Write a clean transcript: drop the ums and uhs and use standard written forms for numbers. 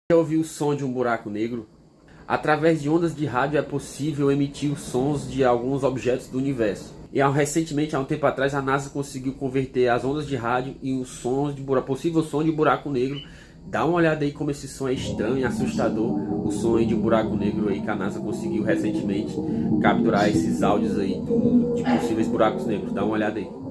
Já ouviu o som de um buraco negro? Através de ondas de rádio é possível emitir os sons de alguns objetos do universo. E recentemente, há um tempo atrás, a NASA conseguiu converter as ondas de rádio em os sons de possível som de buraco negro. Dá uma olhada aí como esse som é estranho e assustador. O som aí de um buraco negro aí que a NASA conseguiu recentemente capturar esses áudios aí de possíveis buracos negros. Dá uma olhada aí.